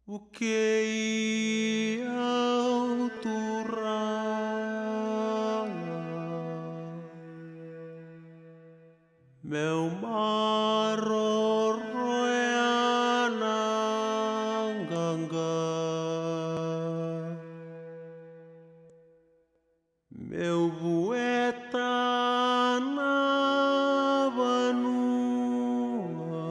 Ukei auturanga meu maroroeananganga meu bueta na vanua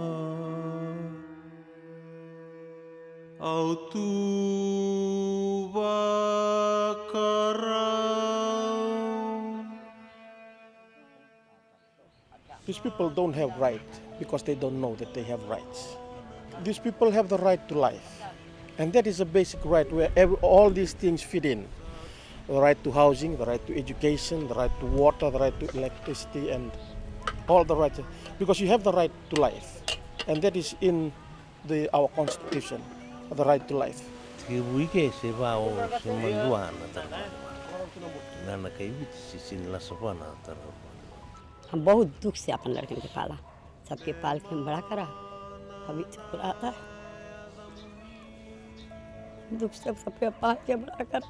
autuva karau. These people don't have right because they don't know that they have rights. These people have the right to life. And that is a basic right where all these things fit in. The right to housing, the right to education, the right to water, the right to electricity, and all the rights. Because you have the right to life. And that is in our constitution, the right to life. Wike se va o se manduana tarpa. Nana kai vit si sin la savana tarpa. हम बहुत दुख से अपन लड़कन के पाला, सबके पाल के हम बड़ा करा, अभी तो आता है दुख से सबके पाल के बड़ा कर,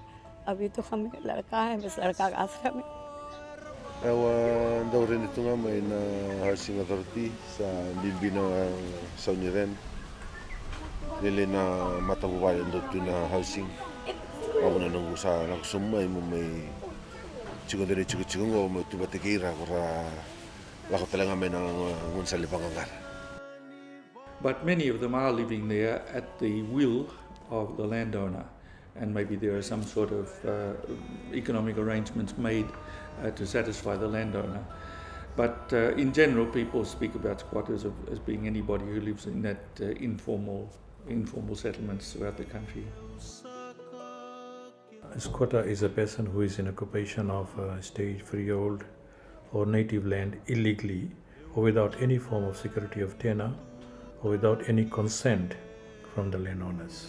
अभी तो हमें लड़का है बस लड़का का आश्रम में. Ewa daurin itu nga may na housing authority sa Bilbino Sauniren. Nili na matabubayan doon na housing. Ako na nung sa nagsumay mo may chikondere chikong mo tubatikira kura lako talaga may nang ngunsali pangangar. But many of them are living there at the will of the landowner, and maybe there are some sort of economic arrangements made to satisfy the landowner. But in general, people speak about squatters as being anybody who lives in that informal settlements throughout the country. A squatter is a person who is in occupation of state, freehold, or native land illegally or without any form of security of tenure or without any consent from the landowners.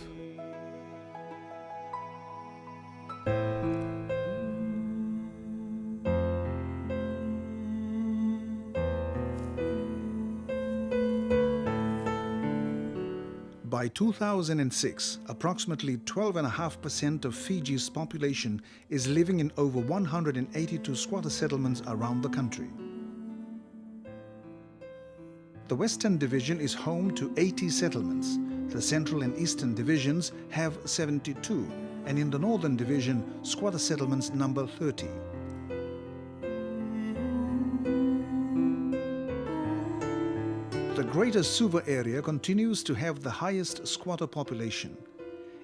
By 2006, approximately 12.5% of Fiji's population is living in over 182 squatter settlements around the country. The Western Division is home to 80 settlements. The Central and Eastern Divisions have 72, and in the Northern Division, squatter settlements number 30. The Greater Suva area continues to have the highest squatter population.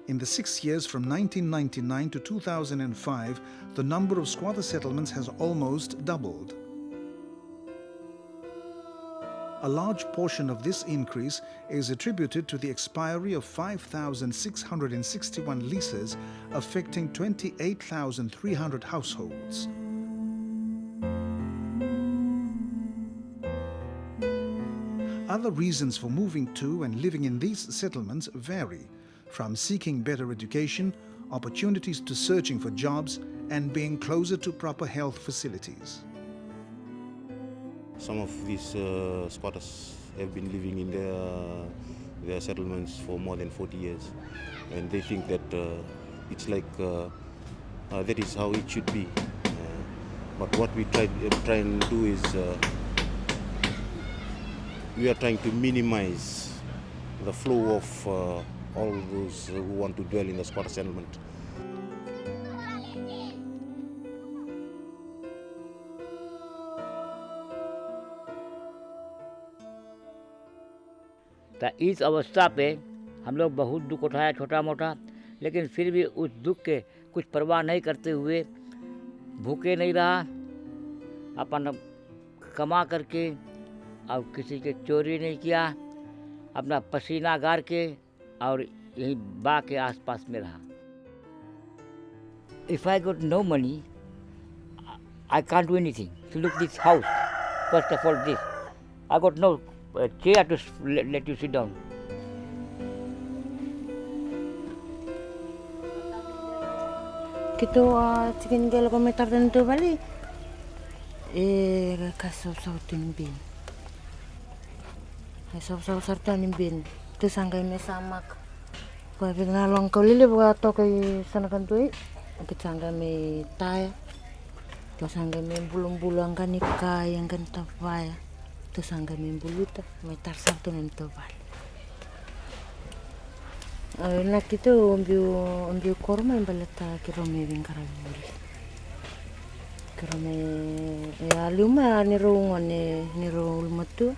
In the 6 years from 1999 to 2005, the number of squatter settlements has almost doubled. A large portion of this increase is attributed to the expiry of 5,661 leases affecting 28,300 households. Other reasons for moving to and living in these settlements vary, from seeking better education, opportunities to searching for jobs, and being closer to proper health facilities. Some of these squatters have been living in their settlements for more than 40 years, and they think that it's like that is how it should be. But what we try and do is we are trying to minimize the flow of all those who want to dwell in the squatter settlement. तो इस अवस्था पे हम लोग बहुत दुख उठाया छोटा मोटा, लेकिन फिर भी उस दुख के कुछ परवाह नहीं करते हुए भूखे नहीं रहा, अपन कमा करके और किसी के चोरी नहीं किया, अपना पसीना गार के और यही बाग के आसपास में रहा. If I got no money, I can't do anything. So look this house, first of all this. I got no chair to let you sit down. Kita chicken gelo ko metar dan tu bali. Kasau sautin bin. Kasau sartan bin. Tu sanggai me samak. Kwa vina long kau lili buka tokai sana kantui. Kitsanga me taya. Tosanga me bulu-bulu angkan ikai angkan tapaya. Tosanga me buluta me tarsap tu nanti bal. Nak itu umbiu korma yang baleta kirome bingkarabuli. Kirome ya luma ni ro ulmatu.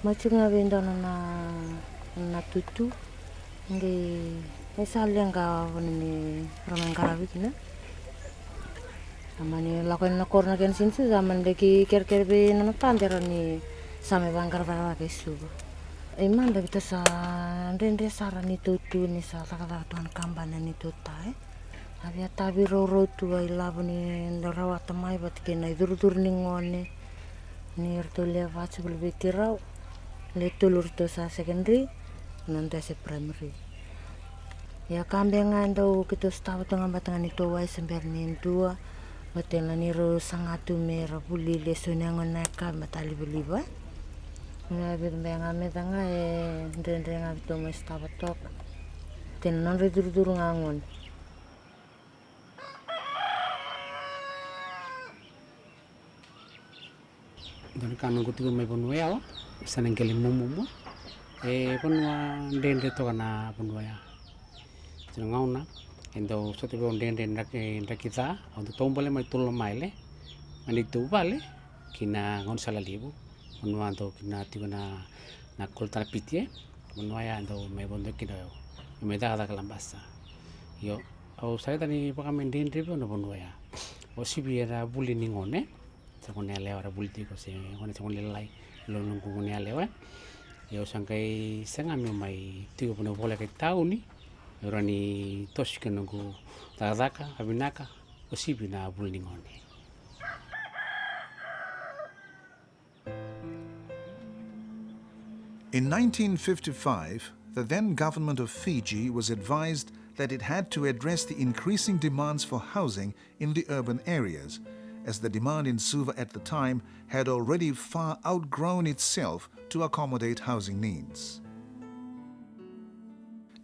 Macunga benda na tutu. Ngi saliang ka ni roman karabit na. Amani lakuin na korna ken sinsu zaman deki ker be na pandera ni same bangkar bara ke subu. Iman da bita sa ndende sara ni tutu ni sa takada tuan kambana ni tutai. Abia tabi ro tu ai labu ni ndarawat mai bat ke na dur ni ngone. Ni rto leva sebul betirau. Le tulur to sa secondary nanda se primary. Ya kambengan do kita stawa tengah batangan itu wai sember ni dua. Batela ni ro sangatu mera buli le sunangon naka matali buli ba. Na bit benga metanga ndende ngabito mo stawa tok. Tenan re dur ngangon. Dan kanu kutu mai ponwea sanang kele mumu ponwa ndende to kana ponwea ngauna endo sote bo ndende ndakita au tombole mai tulo maile mani tu vale kina ngon sala libu ponwa to kina tigona na kolta pitie ponwa ya ndo mai bondo kina me da kalambasa yo au saya tani pakamen ndende bono ponwea o sibiera buli ni ngone sakone lewa ra bulti ko se ngone sakone lai lo nunggu ngone lewa yo sangkai sangami mai tigo pono bola ke tauni rani toshika nunggu tadaka abinaka osibi na bulni ngone. In 1955, the then government of Fiji was advised that it had to address the increasing demands for housing in the urban areas, as the demand in Suva at the time had already far outgrown itself to accommodate housing needs.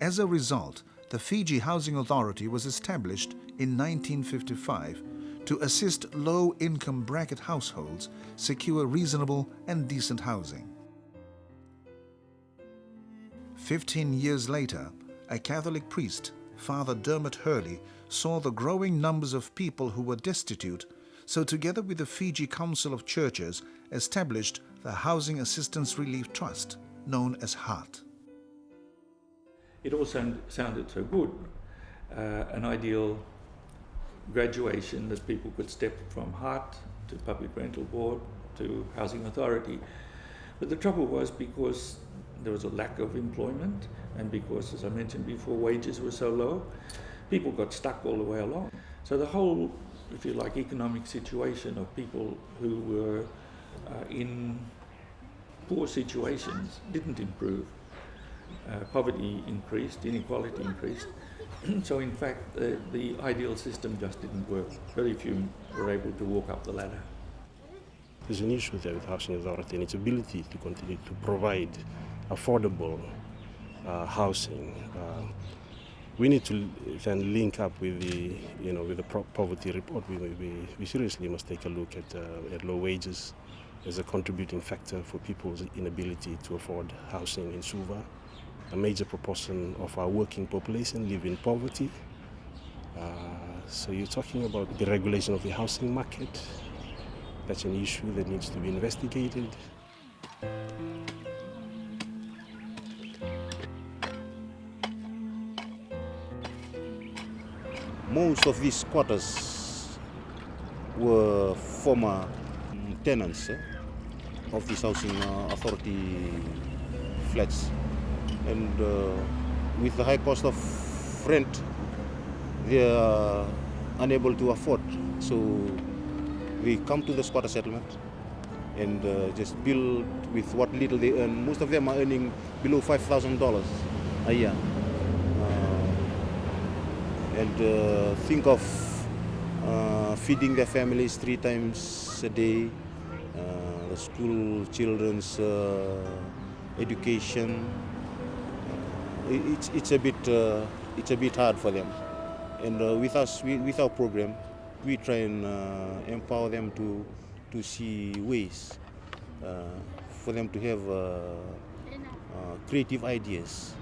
As a result, the Fiji Housing Authority was established in 1955 to assist low-income bracket households secure reasonable and decent housing. 15 years later, a Catholic priest, Father Dermot Hurley, saw the growing numbers of people who were destitute, so together with the Fiji Council of Churches established the Housing Assistance Relief Trust, known as HEART. It all sounded so good, an ideal graduation that people could step from HEART to Public Rental Board to Housing Authority. But the trouble was, because there was a lack of employment and because, as I mentioned before, wages were so low, people got stuck all the way along. So the whole, if you like, economic situation of people who were in poor situations didn't improve. Poverty increased, inequality increased. So in fact, the ideal system just didn't work. Very few were able to walk up the ladder. There's an issue there with Housing Authority and its ability to continue to provide affordable housing. We need to then link up with the, with the poverty report. We seriously must take a look at low wages as a contributing factor for people's inability to afford housing in Suva. A major proportion of our working population live in poverty. So you're talking about the regulation of the housing market. That's an issue that needs to be investigated. Most of these squatters were former tenants of this housing authority flats. And with the high cost of rent, they are unable to afford. So they come to the squatter settlement and just build with what little they earn. Most of them are earning below $5,000 a year. And think of feeding their families 3 times a day, the school children's education, it's a bit hard for them. And with us, with our program, we try and empower them to see ways for them to have creative ideas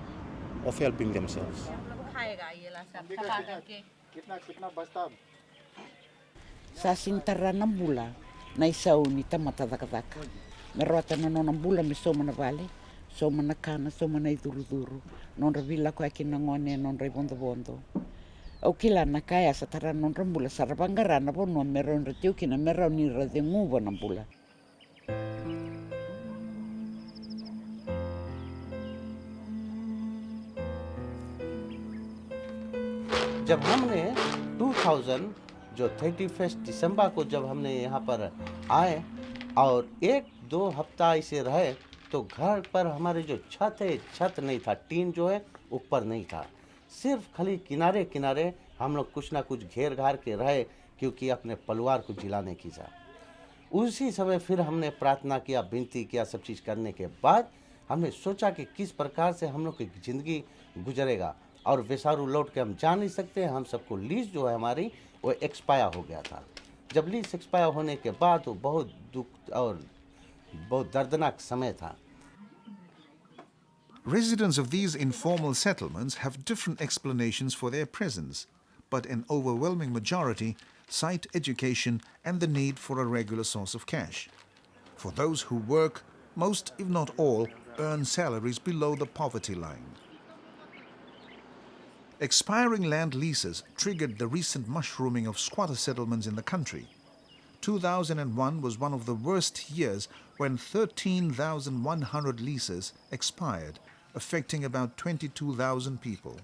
of helping themselves. Sa sintara ng bula na isaw ni tamatadakadaka. Merota na ng bula mi so mana vale, so mana kana, so mana iduru-duru. Non ravila ko akin ngone non bondo-bondo. O kila na kaya sa tara non rambula sa rabangara na bono meron retiu kina meron ni radenguba ng bula. जब हमने 2000 जो 31 दिसंबर को जब हमने यहाँ पर आए और 1-2 हफ्ता ऐसे रहे तो घर पर हमारे जो छत है, छत नहीं था, टीन जो है ऊपर नहीं था, सिर्फ खाली किनारे किनारे हम लोग कुछ ना कुछ घेर घार के रहे क्योंकि अपने परिवार को जिलाने की जा। उसी समय फिर हमने प्रार्थना किया, विनती किया, सब चीज़ करने के बाद हमने सोचा कि किस प्रकार से हम लोग की ज़िंदगी गुजरेगा और बेसारू लौट के हम जा नहीं सकते। हम सबको लीज जो है हमारी वो एक्सपायर हो गया था। जब लीज एक्सपायर होने के बाद वो बहुत दुख और बहुत दर्दनाक समय था। Residents of these informal settlements have different explanations for their presence, but an overwhelming majority cite education and the need for a regular source of cash. For those who work, most, if not all, earn salaries below the poverty line. Expiring land leases triggered the recent mushrooming of squatter settlements in the country. 2001 was one of the worst years when 13,100 leases expired, affecting about 22,000 people.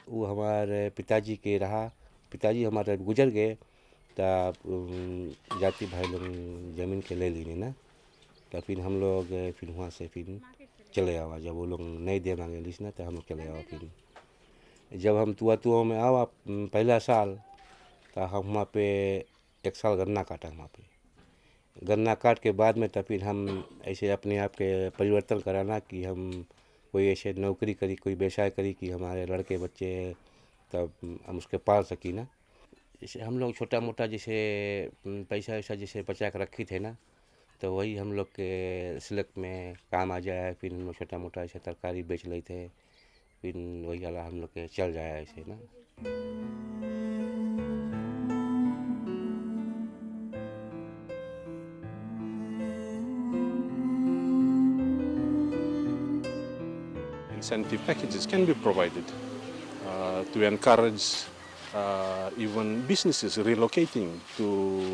वो हमारे पिताजी के रहा, पिताजी हमारे गुजर गए तब जाति भाई लोग ज़मीन के ले ली ना, तो फिर हम लोग फिर वहाँ से फिर चले आवा। जब वो लोग नहीं दे मांगे लीज ना तो हम लोग चले आवा। फिर जब हम तुआ में आवा पहला साल तो हम वहाँ पे 1 साल गन्ना काटा। वहाँ पे गन्ना काट के बाद में तो फिर हम ऐसे अपने आप के परिवर्तन कराना कि हम कोई ऐसे नौकरी करी, कोई व्यवसाय करी कि हमारे लड़के बच्चे तब हम उसके पाल सकी ना। जैसे हम लोग छोटा मोटा जैसे पैसा वैसा जैसे बचा कर रखी थे ना, तो वही हम लोग के सिलक में काम आ जाए। फिर हम लोग छोटा मोटा ऐसे तरकारी बेच लेते थे, फिर वही वाला हम लोग के चल जाए ऐसे ना। Incentive packages can be provided to encourage even businesses relocating to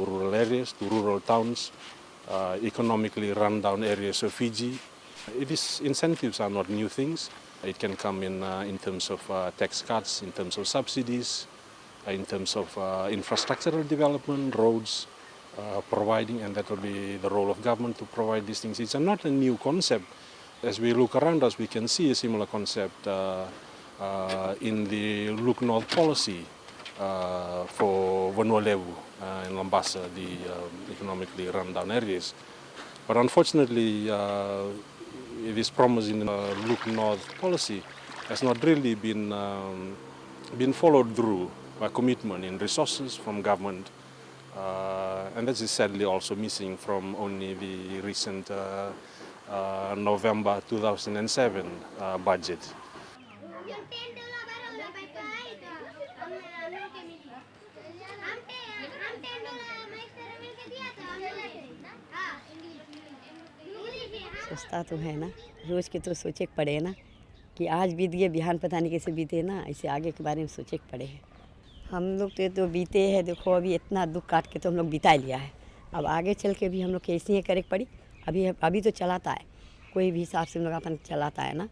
rural areas, to rural towns, economically run-down areas of Fiji. These incentives are not new things. It can come in terms of tax cuts, in terms of subsidies, in terms of infrastructural development, roads, providing, and that will be the role of government to provide these things. It's not a new concept. As we look around us, we can see a similar concept in the Look North policy for Vanuatu and Lambasa, the economically run-down areas. But unfortunately, this promise in the Look North policy has not really been followed through by commitment in resources from government, and that is sadly also missing from only the recent November 2007 budget. सोचता तो है ना, रोज़ के तो सोचे के पड़े ना कि आज बीत गए, बिहान पता नहीं कैसे बीते ना, ऐसे आगे के बारे में सोचे के पड़े हैं। हम लोग तो बीते हैं, देखो अभी इतना दुख काट के तो हम लोग बिता लिया है। अब आगे चल के भी हम लोग कैसे ही करे पड़ी। अभी तो चलाता है, कोई भी हिसाब से हम लोग अपन चलाता है ना,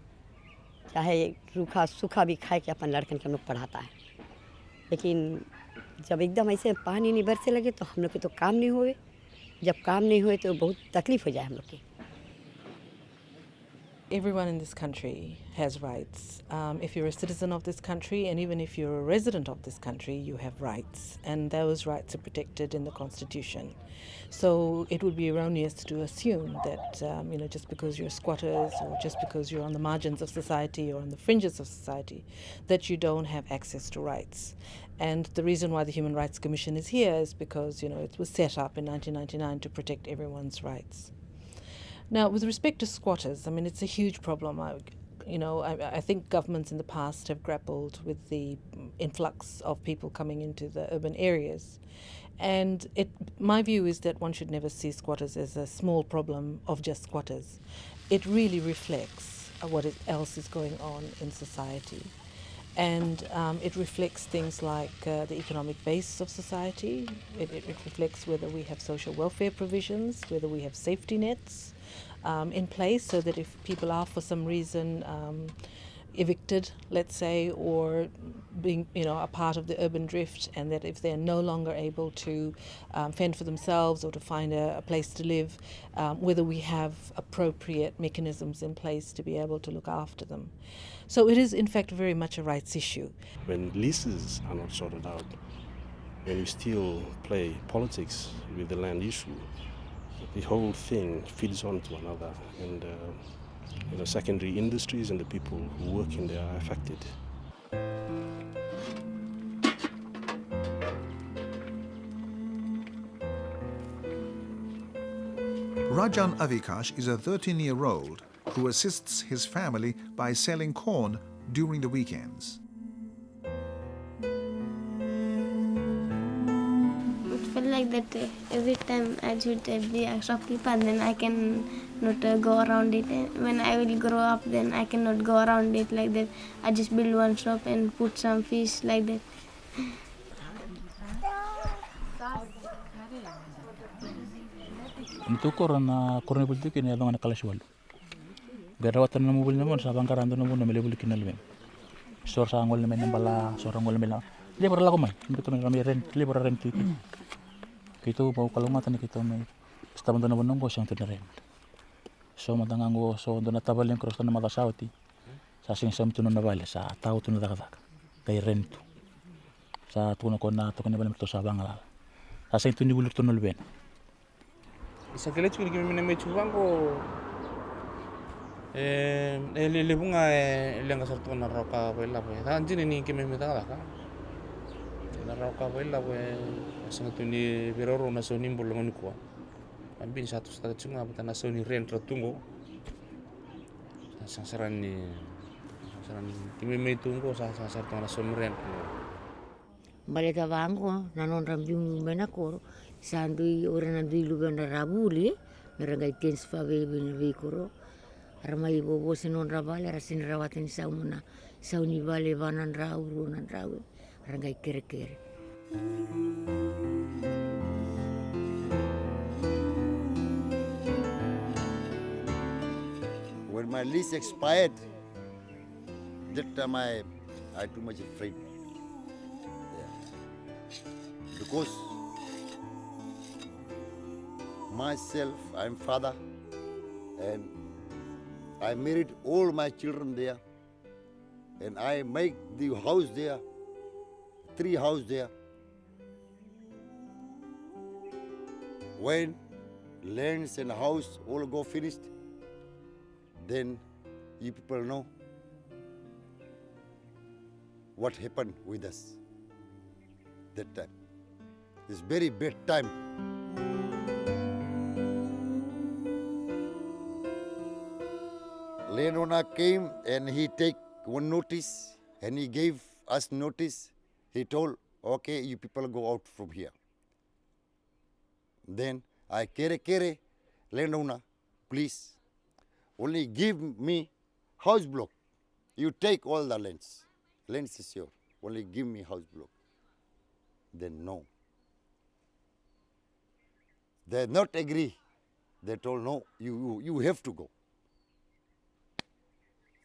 चाहे रूखा सूखा भी खाए के अपन लड़कन के हम लोग पढ़ाता है। लेकिन जब एकदम ऐसे पानी नहीं बरसे लगे तो हम लोग के तो काम नहीं हुए। जब काम नहीं हुए तो बहुत तकलीफ हो जाए हम लोग की। everyone in this country has rights. If you're a citizen of this country, and even if you're a resident of this country, you have rights, and those rights are protected in the Constitution. So it would be erroneous to assume that just because you're squatters or just because you're on the margins of society or on the fringes of society, that you don't have access to rights. And the reason why the Human Rights Commission is here is because it was set up in 1999 to protect everyone's rights. Now, with respect to squatters, I mean, it's a huge problem. I think governments in the past have grappled with the influx of people coming into the urban areas. And my view is that one should never see squatters as a small problem of just squatters. It really reflects what else is going on in society. And it reflects things like the economic base of society. It reflects whether we have social welfare provisions, whether we have safety nets in place, so that if people are for some reason evicted, let's say, or being a part of the urban drift, and that if they're no longer able to fend for themselves or to find a place to live, whether we have appropriate mechanisms in place to be able to look after them. So it is in fact very much a rights issue. When leases are not sorted out, when you still play politics with the land issue, the whole thing feeds on to another, and secondary industries and the people who work in there are affected. Rajan Avikash is a 13-year-old who assists his family by selling corn during the weekends. It felt like that every time I should be a shopkeeper, and then I can not go around it. When I will grow up, then I cannot go around it like that. I just build one shop and put some fish like that. Itu korona bulti kini adong anak kelas walu. Berawatan namu buli namu sabang karantu namu namele buli kini lebih. Sor sangol namu nambala, sorang gol namu. Dia berlaku mai, betul namu rent, dia berrent itu. Kita bau kalau mata ni kita mai. Setaban tu namu nunggu sang tu rent. So matang anggo so tu natabal yang kerus tu nama tasauti. Sa sing sam tu nabale sa tahu tu nadakadak. Kay rent tu. Sa tu nakona tu kena balik tu sabang alal. Sa sing tu ni buli tu nulben. Sa kile chukini kimi mina mechu bango le bunga lenga sarto na roka bella pues anjini ni kimi mita ka na roka bella pues sangat ni beroro na soni bolongan ko ambin satu sta chunga bata na soni ren rotungo sasaran kimi metungo sa sarto na soni ren Baleta bango nanon ramjung benakoro sandui orang nandui lugan rabuli merangai tens fave ben vikoro ramai bobo senon rabale rasin rawatin sauna sauni bale banan rauru nan rawe rangai kere. When my lease expired, that time I too much afraid. Because myself, I'm father, and I married all my children there, and I make the house there, 3 houses there. When lands and house all go finished, then you people know what happened with us that time. It's very bad time. Landowner came and he take one notice and he gave us notice. He told, okay, you people go out from here. Then I kere, landowner, please, only give me house block. You take all the lands. Lands is yours. Only give me house block. Then no. They not agree. They told, no, you have to go.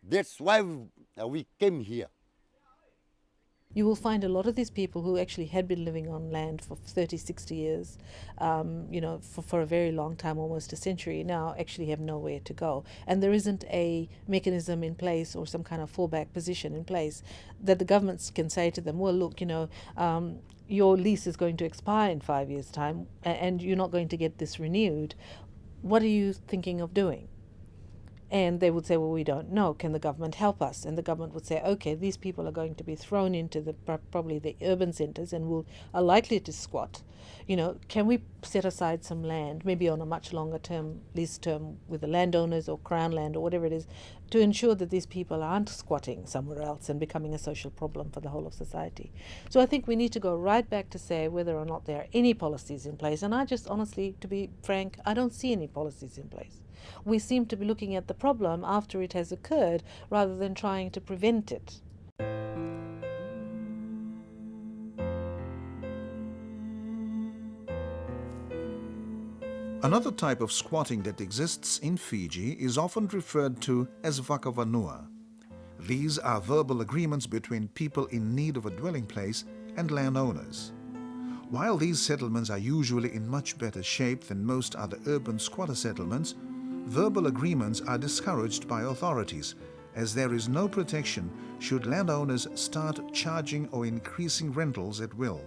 That's why we came here. you will find a lot of these people who actually had been living on land for 30, 60 years, for a very long time, almost a century now, actually have nowhere to go. And there isn't a mechanism in place or some kind of fallback position in place that the governments can say to them, well, look, your lease is going to expire in 5 years' time and you're not going to get this renewed. What are you thinking of doing? And they would say, well, we don't know. Can the government help us? And the government would say, okay, these people are going to be thrown into probably the urban centres and are likely to squat. Can we set aside some land, maybe on a much longer term, lease term with the landowners or Crown land or whatever it is, to ensure that these people aren't squatting somewhere else and becoming a social problem for the whole of society? So I think we need to go right back to say whether or not there are any policies in place. And I just honestly, to be frank, I don't see any policies in place. We seem to be looking at the problem after it has occurred rather than trying to prevent it. Another type of squatting that exists in Fiji is often referred to as vakavanua. These are verbal agreements between people in need of a dwelling place and landowners. While these settlements are usually in much better shape than most other urban squatter settlements, verbal agreements are discouraged by authorities, as there is no protection should landowners start charging or increasing rentals at will.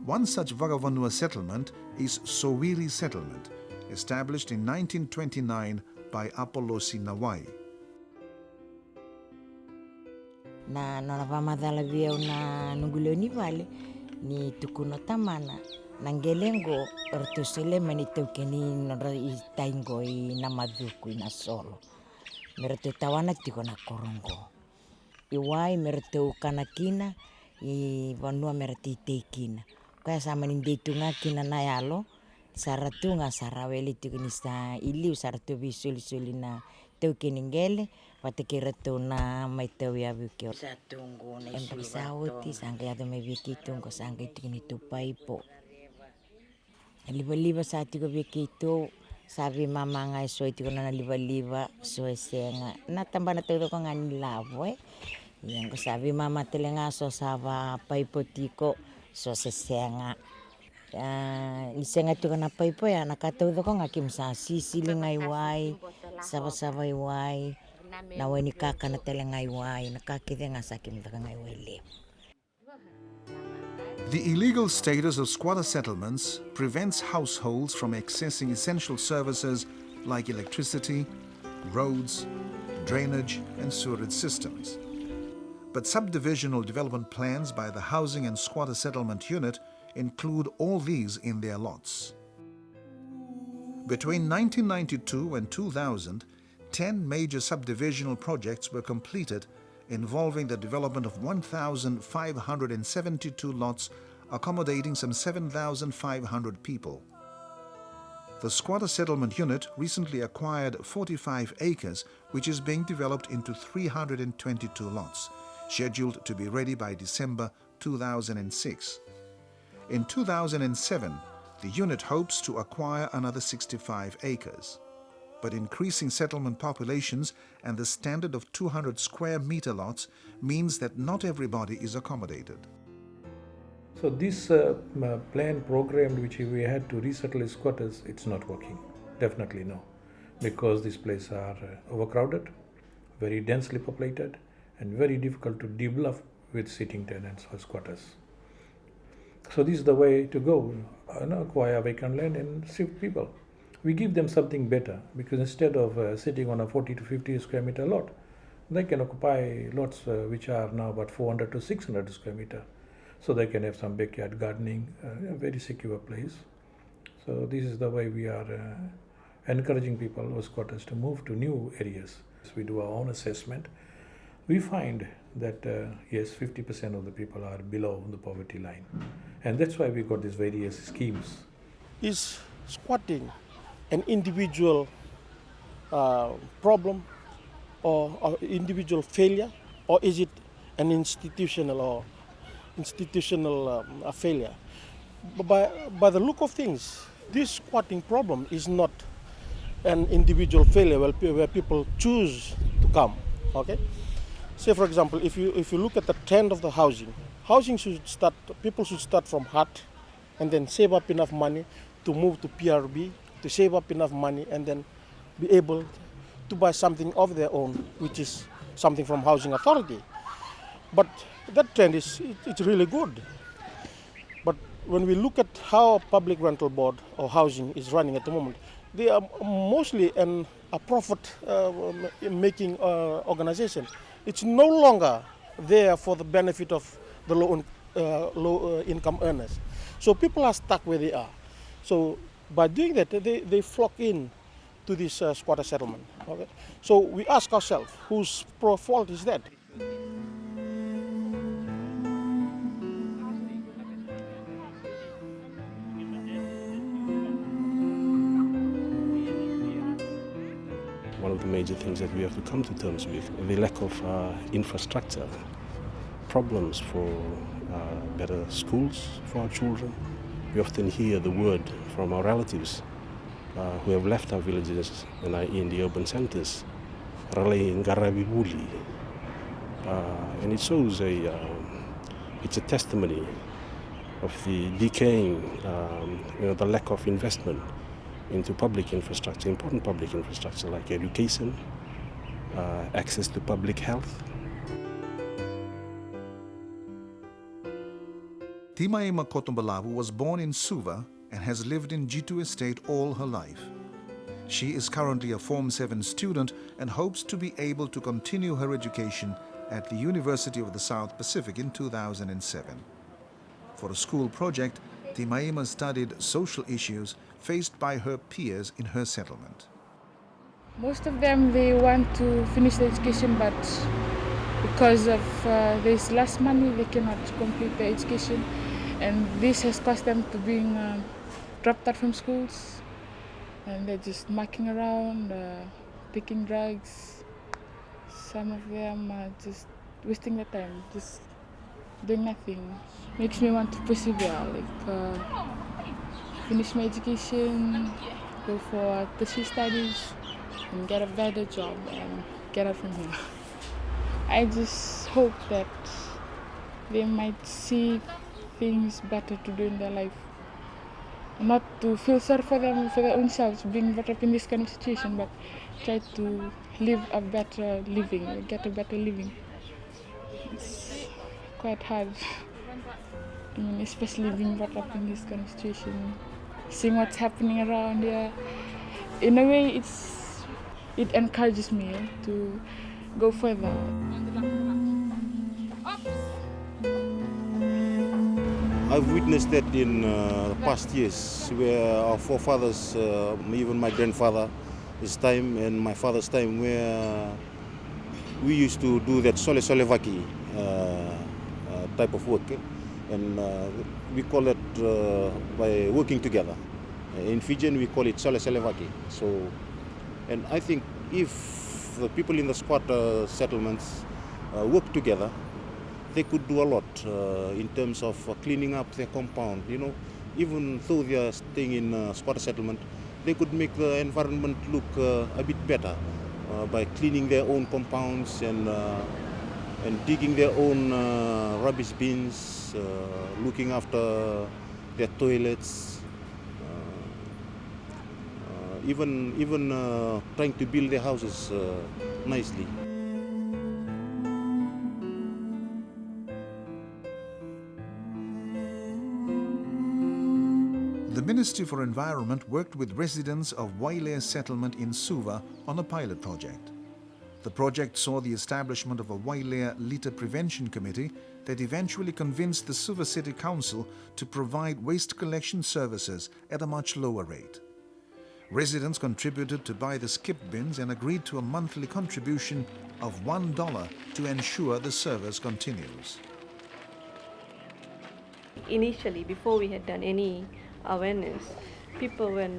One such Vagavanua settlement is Sowiri Settlement, established in 1929 by Apollosi Nawai. Na nona pamadala via una nunguloni vale ni tukuno tamana nangelengo ortosele manito keni nora itaingo I namaduku ina solo merto tawana tiko na korongo iwai merto kanakina I vanua merti tekina kaya sama nindetunga kina na yalo saratunga saraweli tiko nista iliu saratu visualisuli na teu keningele Patekereto na may tawya bukyo. Sa tunggo na isulat. Empasawati sangkaya to may bikitong ko sangkay tinito po. Liba-liba sa ati ko bikito sabi mama nga so iti ko na liba-liba so nga natamba na todo ko nga nilabo Yang ko sabi mama telenga so saba paipo tiko so nga. Isenga ito ko na paipo ya nakatawdo ko nga kimsa sisiling ay way saba-saba way. The illegal status of squatter settlements prevents households from accessing essential services like electricity, roads, drainage, and sewerage systems. But subdivisional development plans by the Housing and Squatter Settlement Unit include all these in their lots. Between 1992 and 2000, 10 major subdivisional projects were completed involving the development of 1,572 lots accommodating some 7,500 people. The Squatter Settlement Unit recently acquired 45 acres, which is being developed into 322 lots, scheduled to be ready by December 2006. In 2007, the unit hopes to acquire another 65 acres. But increasing settlement populations and the standard of 200 square meter lots means that not everybody is accommodated. So this planned program which we had to resettle as squatters, it's not working. Definitely no. Because these places are overcrowded, very densely populated, and very difficult to develop with sitting tenants or squatters. So this is the way to go, acquire vacant land and shift people. We give them something better because instead of sitting on a 40 to 50 square meter lot, they can occupy lots which are now about 400 to 600 square meter. So they can have some backyard gardening, a very secure place. So this is the way we are encouraging people or squatters to move to new areas. So we do our own assessment. We find that yes, 50% of the people are below the poverty line. And that's why we got these various schemes. Is squatting an individual problem or individual failure, or is it an institutional failure? By the look of things, this squatting problem is not an individual failure where people choose to come. Okay, say for example, if you look at the trend of the housing should start, people should start from hut and then save up enough money to move to PRB, to save up enough money and then be able to buy something of their own, which is something from housing authority. But that trend it's really good. But when we look at how public rental board or housing is running at the moment, they are mostly a profit-making organization. It's no longer there for the benefit of the low-income earners. So people are stuck where they are. So by doing that, they flock in to this squatter settlement. Okay? So we ask ourselves, whose fault is that? One of the major things that we have to come to terms with, the lack of infrastructure, problems for better schools for our children. We often hear the word from our relatives who have left our villages and are in the urban centers, and it shows it's a testimony of the decaying, the lack of investment into public infrastructure, important public infrastructure like education, access to public health. Timaima Kotombalavu was born in Suva and has lived in Jitu Estate all her life. She is currently a Form 7 student and hopes to be able to continue her education at the University of the South Pacific in 2007. For a school project, Timaima studied social issues faced by her peers in her settlement. Most of them, they want to finish the education, but because of this less money, they cannot complete the education. And this has caused them to being dropped out from schools. And they're just mucking around, taking drugs. Some of them are just wasting their time, just doing nothing. Makes me want to persevere, like finish my education, go for tertiary studies, and get a better job and get out from here. I just hope that they might see things better to do in their life. Not to feel sorry for them, for their own selves, being brought up in this kind of situation, but try to live a better living, get a better living. It's quite hard. I mean, especially being brought up in this kind of situation, seeing what's happening around here. In a way, it encourages me to go further. I've witnessed that in past years, where our forefathers, even my grandfather's time and my father's time, where we used to do that solevaki type of work, and we call it by working together. In Fijian, we call it solevaki. So, and I think if the people in the squatter settlements work together, they could do a lot in terms of cleaning up their compound. You know, even though they are staying in a squatter settlement, they could make the environment look a bit better by cleaning their own compounds and digging their own rubbish bins, looking after their toilets, even trying to build their houses nicely. The Ministry for Environment worked with residents of Wailea settlement in Suva on a pilot project. The project saw the establishment of a Wailea litter prevention committee that eventually convinced the Suva City Council to provide waste collection services at a much lower rate. Residents contributed to buy the skip bins and agreed to a monthly contribution of $1 to ensure the service continues. Initially, before we had done any awareness, people were,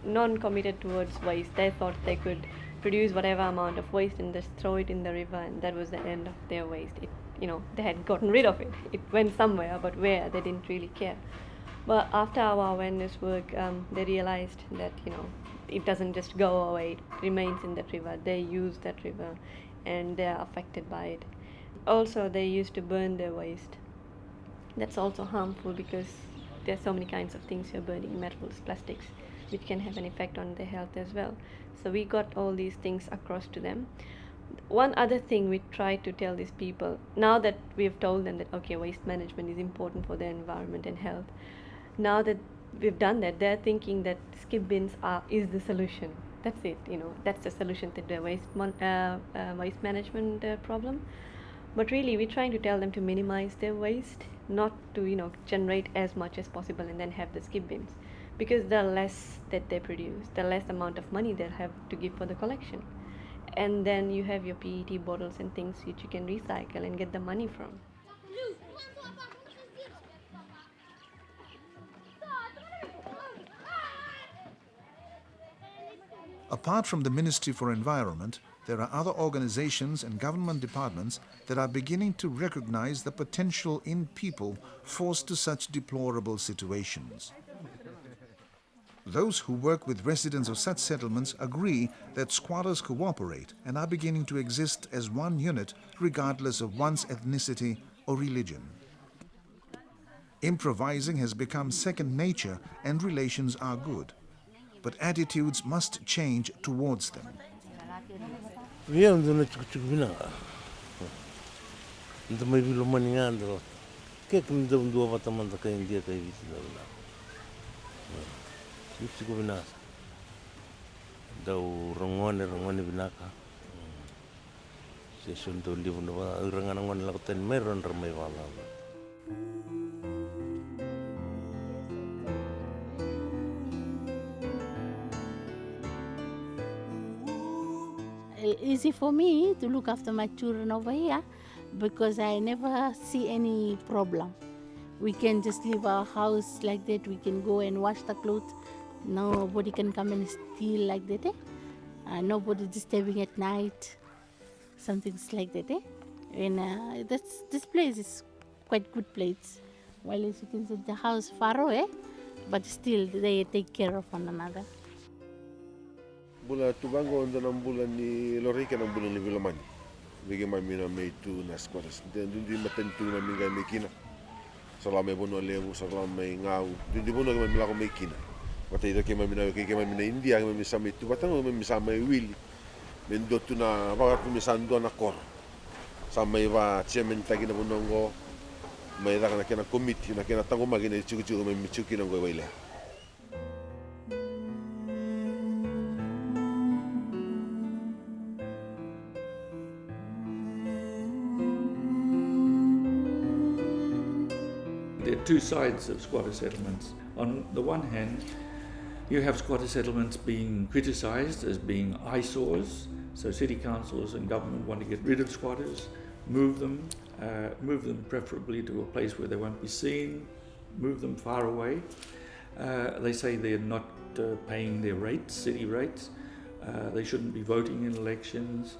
non-committed towards waste. They thought they could produce whatever amount of waste and just throw it in the river, and that was the end of their waste. They had gotten rid of it. It went somewhere, but where, they didn't really care. But after our awareness work, they realized that, it doesn't just go away, it remains in that river. They use that river and they are affected by it. Also, they used to burn their waste. That's also harmful because there are so many kinds of things you're burning, metals, plastics, which can have an effect on their health as well. So we got all these things across to them. One other thing we try to tell these people, now that we've told them that, okay, waste management is important for their environment and health, now that we've done that, they're thinking that skip bins is the solution. That's it, that's the solution to the waste management problem. But really, we're trying to tell them to minimize their waste, not to, generate as much as possible and then have the skip bins. Because the less that they produce, the less amount of money they'll have to give for the collection. And then you have your PET bottles and things which you can recycle and get the money from. Apart from the Ministry for Environment, there are other organizations and government departments that are beginning to recognize the potential in people forced to such deplorable situations. Those who work with residents of such settlements agree that squatters cooperate and are beginning to exist as one unit regardless of one's ethnicity or religion. Improvising has become second nature and relations are good, but attitudes must change towards them. Easy for me to look after my children over here because I never see any problem. We can just leave our house like that. We can go and wash the clothes. Nobody can come and steal like that. Nobody disturbing at night. Something like that. And this place is quite good place. Well, as you can see, the house far away, but still they take care of one another. Bula tubango ndo ng bulan ni Lorica ng bulan ni Vilaman. Bigyan mami na may tu na squatters. Hindi matentu na mingay may kina. Salame bono lewu, salame ngau. Hindi bono kami mila ko may kina. Matay ito kaya mami na India, kami sa may tu. Batang kami sa may Will. Mendo tu na bagat kami sa ando na kor. Sa may ba chairman tagi na bono ngo. May da kana kina committee na kina tango magina chuku may michuki na ngo waila. There are two sides of squatter settlements. On the one hand, you have squatter settlements being criticised as being eyesores. So city councils and government want to get rid of squatters, move them preferably to a place where they won't be seen, move them far away. They say they're not paying their rates, city rates. They shouldn't be voting in elections.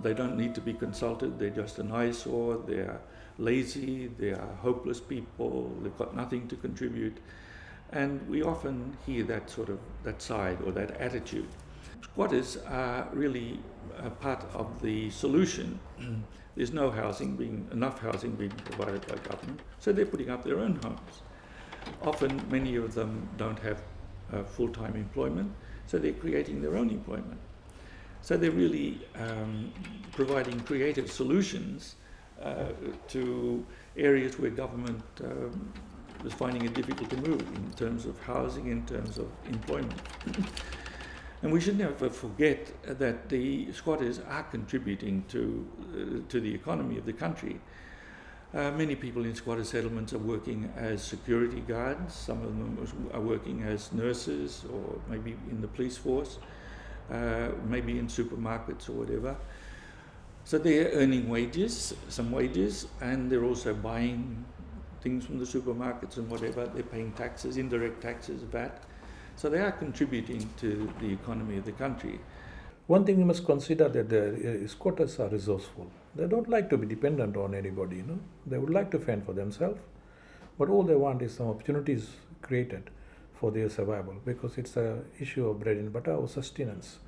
They don't need to be consulted. They're just an eyesore. They're lazy. They are hopeless people. They've got nothing to contribute. And we often hear that side or that attitude. Squatters are really a part of the solution. There's no enough housing being provided by government, so they're putting up their own homes. Often, many of them don't have full-time employment, so they're creating their own employment. So they're really providing creative solutions to areas where government is finding it difficult to move in terms of housing, in terms of employment. And we should never forget that the squatters are contributing to the economy of the country. Many people in squatter settlements are working as security guards. Some of them are working as nurses or maybe in the police force, maybe in supermarkets or whatever. So they're earning some wages, and they're also buying things from the supermarkets and whatever. They're paying taxes, indirect taxes, VAT. So they are contributing to the economy of the country. One thing you must consider that the squatters are resourceful. They don't like to be dependent on anybody, They would like to fend for themselves, but all they want is some opportunities created for their survival, because it's an issue of bread and butter or sustenance.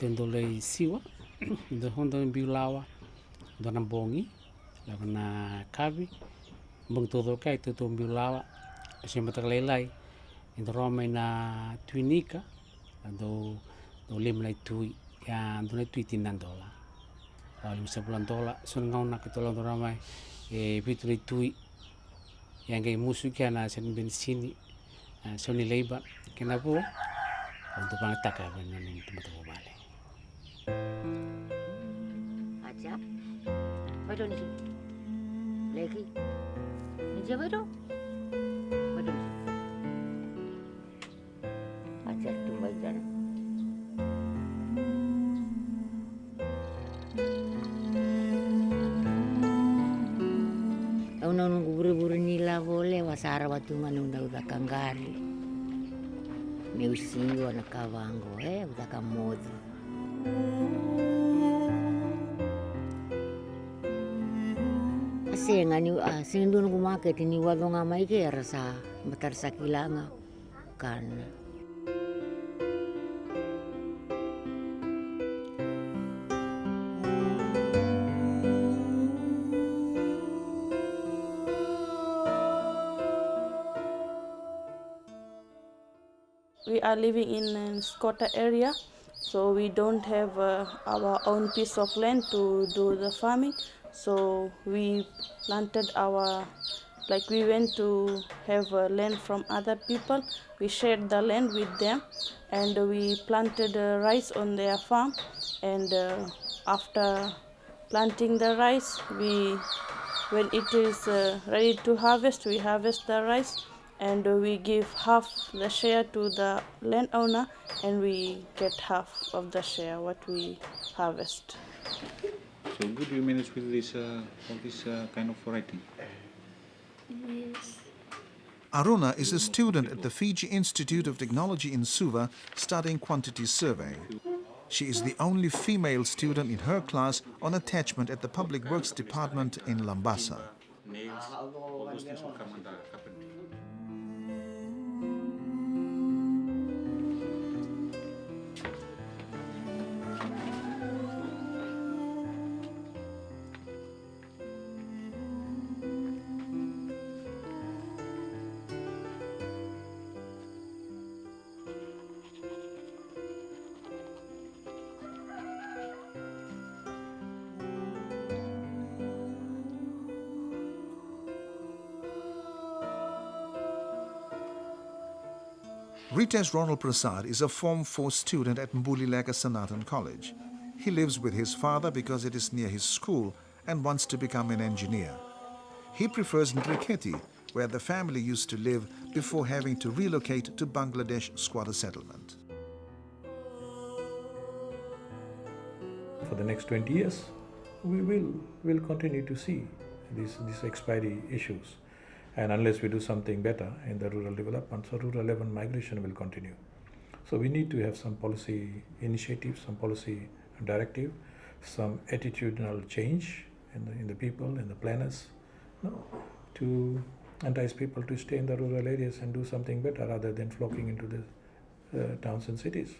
tendo lei siwa, do hondo biulawa, do na bongi, lava na kavi, bang todo kai to biulawa, sempre takalelai, indo roma na tuinika, do lima lai tui, ya do na tui $10. Lima $10, so ngau na katola do rama pitu lai tui, yang kai musu kia na sen bensini, so ni leiba, kena po, untuk pangataka benar ni teman-teman balik. Aja, baru ni, lagi, aja baru, baru ni, aja tu baca. Una nunggu buru-buru nila boleh wasara watungan udah kanggari. Neusiwa na kawango udah kamodu. Ngani sing dun market ni walonga mai ke rasa matar sakilanga kan. We are living in a squatter area, so we don't have our own piece of land to do the farming. So we planted we went to have land from other people. We shared the land with them, and we planted rice on their farm. And after planting the rice, when it is ready to harvest, we harvest the rice. And we give half the share to the landowner, and we get half of the share what we harvest. So good you manage with this all this kind of variety? Yes. Aruna is a student at the Fiji Institute of Technology in Suva studying quantity surveying. She is the only female student in her class on attachment at the Public Works Department in Lambasa. Nails, all those things will come under carpentry. Ritesh Ronald Prasad is a Form 4 student at Mbulileka Sanatan College. He lives with his father because it is near his school and wants to become an engineer. He prefers Nriketi, where the family used to live before having to relocate to Bangladesh squatter settlement. For the next 20 years, we will continue to see these expiry issues. And unless we do something better in the rural development, so rural urban migration will continue. So we need to have some policy initiatives, some policy directive, some attitudinal change in the people, in the planners, to entice people to stay in the rural areas and do something better rather than flocking into the towns and cities.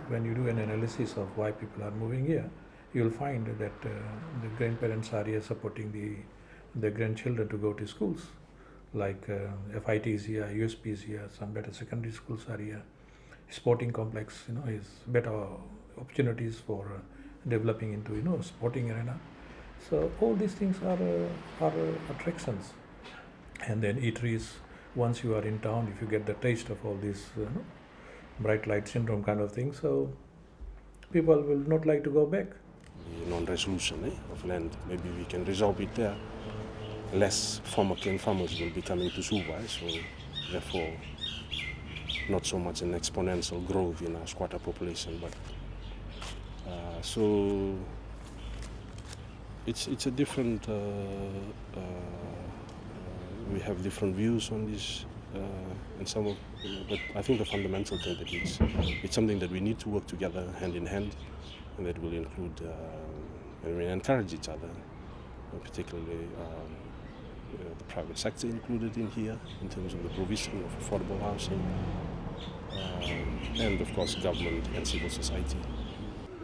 When you do an analysis of why people are moving here, you'll find that the grandparents are here supporting the grandchildren to go to schools. Like FIT is here, USP is here, some better secondary schools are here. Sporting complex, is better opportunities for developing into, sporting arena. So all these things are attractions. And then eateries, once you are in town, if you get the taste of all this bright light syndrome kind of thing, so people will not like to go back. The non-resolution of land, maybe we can resolve it there. Less former cane farmers will be coming to Suva, so therefore not so much an exponential growth in our squatter population, but so it's a different. We have different views on this, and some of, but I think the fundamental thing that it's something that we need to work together hand in hand, and that will include and we encourage each other, particularly the private sector included in here in terms of the provision of affordable housing, and of course government and civil society.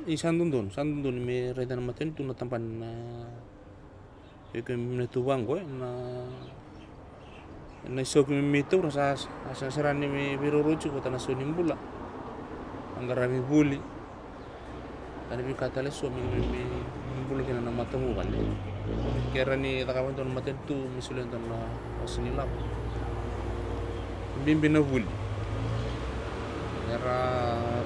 Sandundun me redan maten tu na tampan na na tuwang ko na sok me tu rasa sarani me birurucu ko tanah sunim bula anggara mi buli tani bi katale so mi bulu kena na matamu kale kera ni takawan tu na maten tu misulen tu na osinilap bimbi na buli era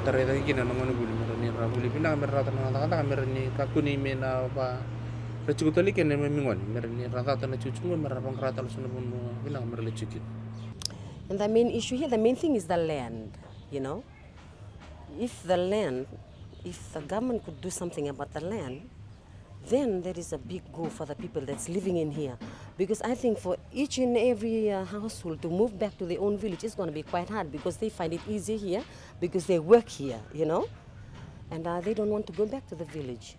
tereda kina na ngone buli mera ni ra buli pina mera ta na kata mera ni kakuni me na ba recu tali kene me mingon mera ni rata ta na cucu mera bang rata lu sunabun pina mera le cukit. And the main issue here, the main thing is the land, you know. If the government could do something about the land, then there is a big go for the people that's living in here. Because I think for each and every household to move back to their own village is going to be quite hard because they find it easy here, because they work here, you know, and they don't want to go back to the village.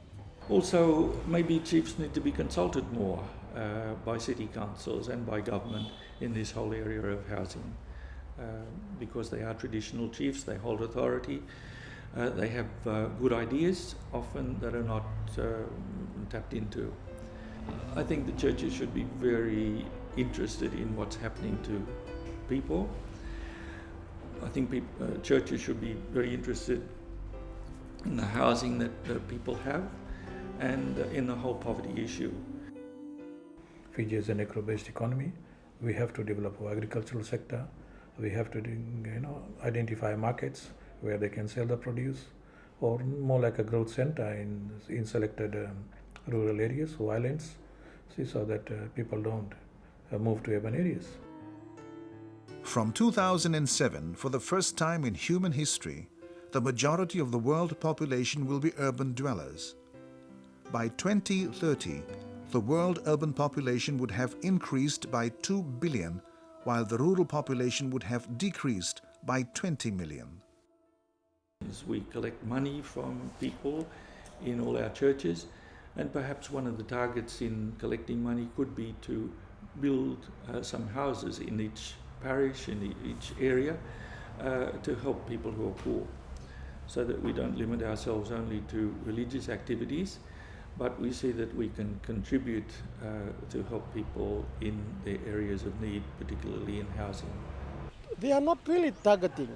Also, maybe chiefs need to be consulted more by city councils and by government in this whole area of housing, because they are traditional chiefs, they hold authority, they have good ideas often that are not tapped into. I think the churches should be very interested in what's happening to people. I think churches should be very interested in the housing that people have and in the whole poverty issue. Fiji is an agro-based economy. We have to develop our agricultural sector. We have to identify markets where they can sell the produce, or more like a growth center in selected rural areas or islands, so that people don't move to urban areas. From 2007, for the first time in human history, the majority of the world population will be urban dwellers. By 2030, the world urban population would have increased by 2 billion, while the rural population would have decreased by 20 million. We collect money from people in all our churches, and perhaps one of the targets in collecting money could be to build some houses in each parish, in each area, to help people who are poor, so that we don't limit ourselves only to religious activities, but we see that we can contribute to help people in their areas of need, particularly in housing. They are not really targeting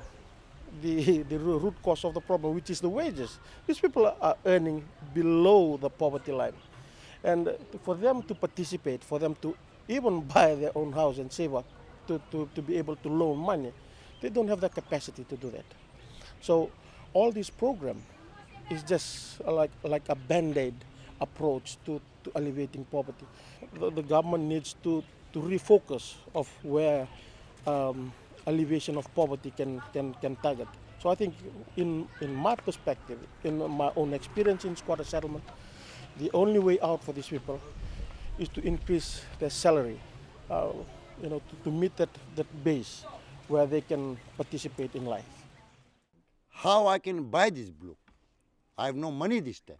the root cause of the problem, which is the wages. These people are earning below the poverty line. And for them to participate, for them to even buy their own house and save up, to be able to loan money, they don't have the capacity to do that. So all this program is just like a band-aid approach to alleviating poverty. The government needs to refocus of where alleviation of poverty can target. So I think in my perspective, in my own experience in squatter settlement, the only way out for these people is to increase their salary, to meet that base where they can participate in life. How I can buy this block? I have no money this time.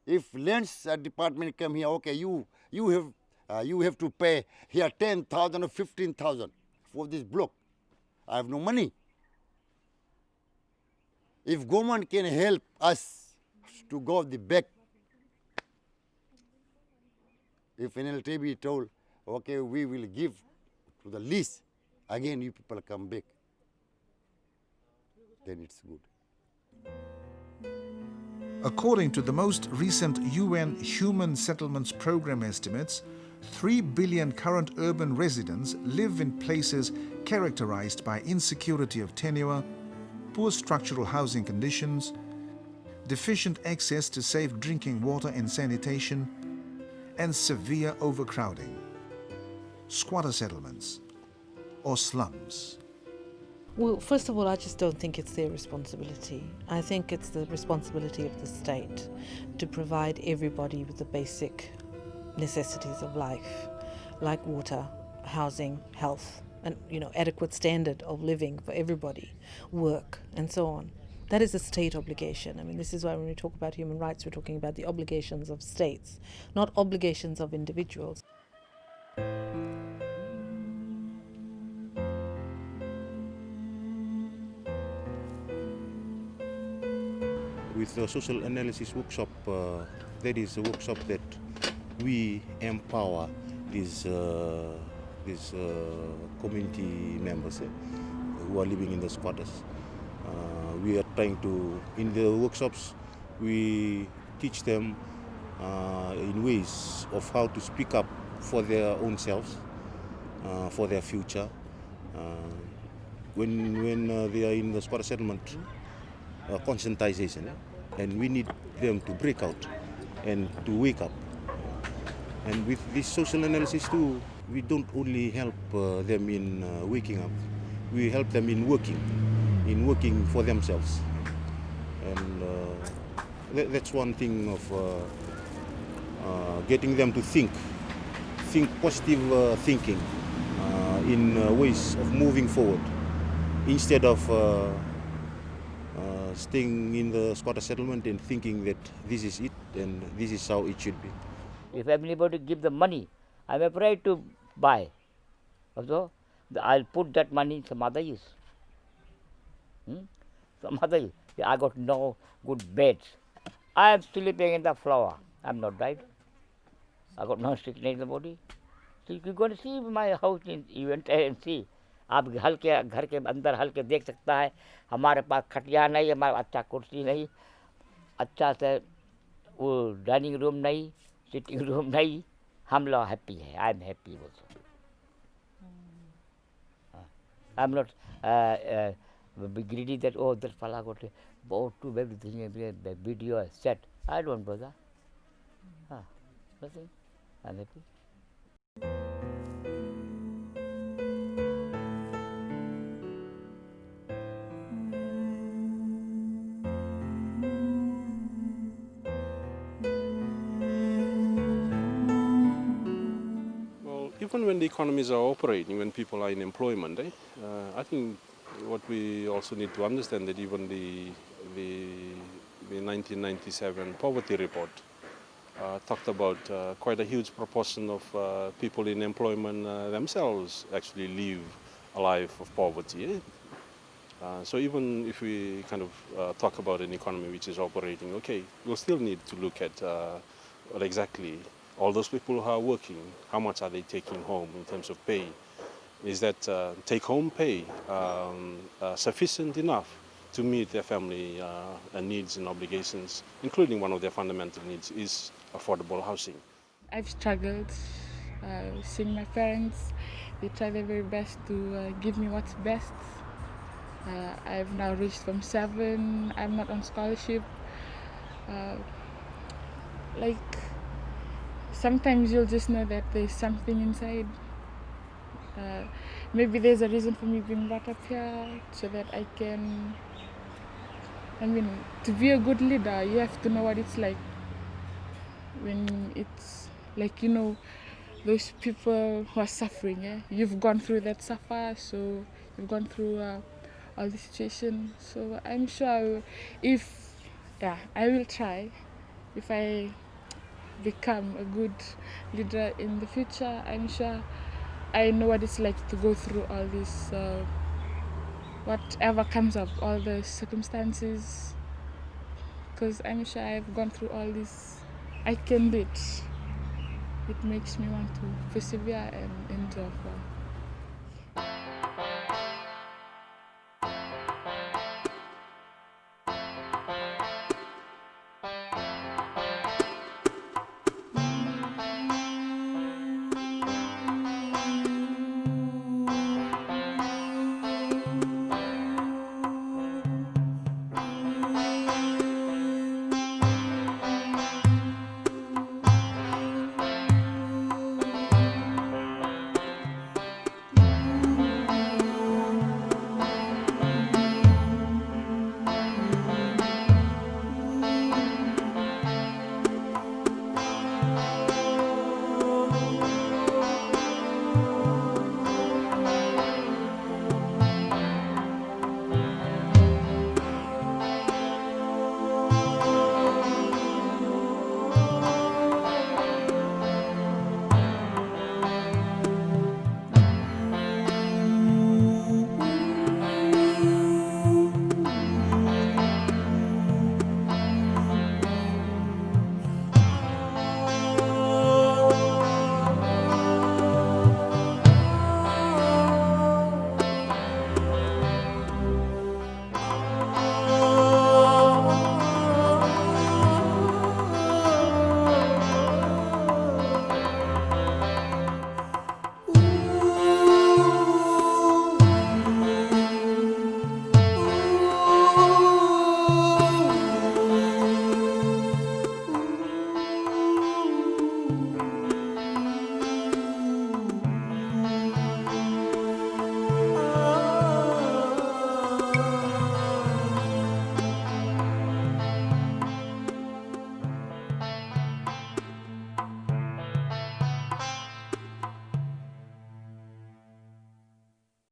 If lands department come here, okay, you have to pay here 10,000 or 15,000 for this block. I have no money. If government can help us to go the back, if NLTB told, okay, we will give to the lease, again you people come back, then it's good. According to the most recent UN Human Settlements Program estimates, 3 billion current urban residents live in places characterized by insecurity of tenure, poor structural housing conditions, deficient access to safe drinking water and sanitation, and severe overcrowding. Squatter settlements or slums. Well, first of all, I just don't think it's their responsibility. I think it's the responsibility of the state to provide everybody with the basic necessities of life, like water, housing, health, and adequate standard of living for everybody, work, and so on. That is a state obligation. I mean, this is why when we talk about human rights, we're talking about the obligations of states, not obligations of individuals. the social analysis workshop, that is a workshop that we empower these community members who are living in the squatters. We are trying to, in the workshops, we teach them in ways of how to speak up for their own selves, for their future. When they are in the squatter settlement, conscientization, and we need them to break out and to wake up. And with this social analysis too, we don't only help them in waking up, we help them in working for themselves. And that's one thing of getting them to think positive thinking in ways of moving forward, instead of staying in the squatter settlement and thinking that this is it and this is how it should be. If anybody give the money, I'm afraid to buy. Also, I'll put that money in some other use. Some other use. I got no good beds. I am sleeping in the floor. I'm not died. I got no sickness in the body. So you're going to see my house in event and see. आप हल्के घर के अंदर हल्के देख सकता है, हमारे पास खटिया नहीं, हमारे अच्छा कुर्सी नहीं, अच्छा से वो डाइनिंग रूम नहीं, सिटिंग रूम नहीं, हम लोग हैप्पी है. I am happy also. I am not greedy that oh that fella got to everything, video set. I don't bother. Nothing. I'm happy. Even when the economies are operating, when people are in employment, I think what we also need to understand that even the 1997 poverty report talked about quite a huge proportion of people in employment themselves actually live a life of poverty. So even if we kind of talk about an economy which is operating, okay, we'll still need to look at what exactly all those people who are working, how much are they taking home in terms of pay? Is that take-home pay sufficient enough to meet their family needs and obligations, including one of their fundamental needs is affordable housing? I've struggled seeing my parents. They try their very best to give me what's best. I've now reached Form 7. I'm not on scholarship. Like, sometimes you'll just know that there's something inside. Maybe there's a reason for me being brought up here, so that I can, to be a good leader, you have to know what it's like. When it's like, those people who are suffering, you've gone through that suffer, so you've gone through all the situation. So I'm sure I will try. If I become a good leader in the future, I'm sure I know what it's like to go through all this, whatever comes up, all the circumstances, because I'm sure I've gone through all this. I can do it. It makes me want to persevere and endure for